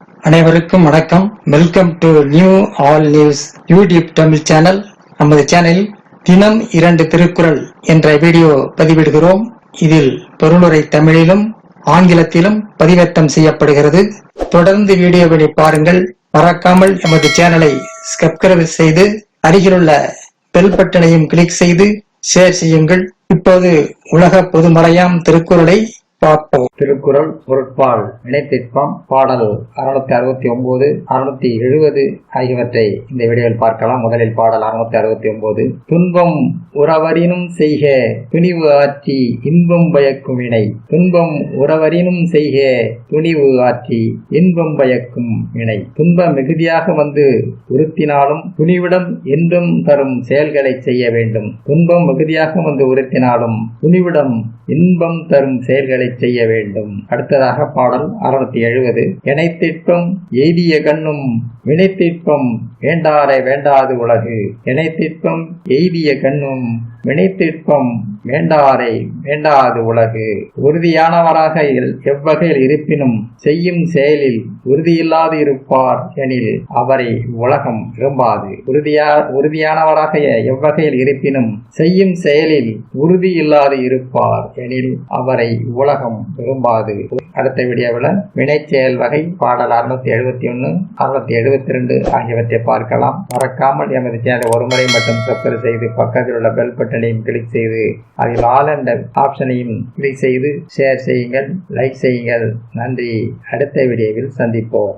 அனைவருக்கும் வணக்கம். Welcome to new all news YouTube Tamil channel. நமது சேனலில் தினம் 2 திருக்குறள் என்ற வீடியோ பதிவிடுகிறோம். இதில் பொருளுரை தமிழிலும் ஆங்கிலத்திலும் பதிவேற்றம் செய்யப்படுகிறது. தொடர்ந்து வீடியோவை பாருங்கள். மறக்காமல் எமது சேனலை சப்ஸ்கிரைப் செய்து அருகிலுள்ள பெல் பட்டனையும் கிளிக் செய்து ஷேர் செய்யுங்கள். இப்போது உலக பொதுமறையாம் திருக்குறளை பார்ப்போம். திருக்குறள் பொருட்பால் வினைத்திற்பம் பாடல் 669 670 ஆகியவற்றை இந்த வீடியோவில் பார்க்கலாம். முதலில் பாடல் 669. துன்பம் உறவரினும் செய்க துணிவு ஆற்றி இன்பம் பயக்கும் வினை. துன்பம் உறவரினும் செய்க துணிவு ஆற்றி இன்பம் பயக்கும் வினை. துன்பம் மிகுதியாக வந்து உறுத்தினாலும் துணிவிடம் என்றும் தரும் செயல்களை செய்ய வேண்டும். துன்பம் மிகுதியாக வந்து உறுத்தினாலும் துணிவிடம் இன்பம் தரும் செயல்களை செய்ய வேண்டும். அடுத்ததாக பாடல் 670. எனைத்திற்பம் எய்திய கண்ணும் வினைத்திற்பம் வேண்டாரை வேண்டாது உலகு. எனைத்திற்பம் எய்திய கண்ணும் வினைத்திற்பம் வேண்டாரை வேண்டாது உலகு. உறுதியானவராக எவ்வகையில் இருப்பினும் செய்யும் செயலில் உறுதியில்லாது இருப்பார் எனில் அவரை உலகம் விரும்பாது. உறுதியானவராக எவ்வகையில் இருப்பினும் செய்யும் செயலில் உறுதி இல்லாது இருப்பார் எனில் அவரை உலகம் விரும்பாது. அடுத்த வீடியோவில் வினைச்செயல் வகை பாடல் 671 672 ஆகியவற்றை பார்க்கலாம். மறக்காமல் எமது சேனல் ஒருமுறை மட்டும் சப்ஸ்கிரைப் செய்து பக்கத்தில் உள்ள பெல் பட்டனையும் கிளிக் செய்து அதில் ஆல் என்ற ஆப்ஷனையும் கிளிக் செய்து ஷேர் செய்யுங்கள், லைக் செய்யுங்கள். நன்றி. அடுத்த வீடியோவில் சந்திப்போம்.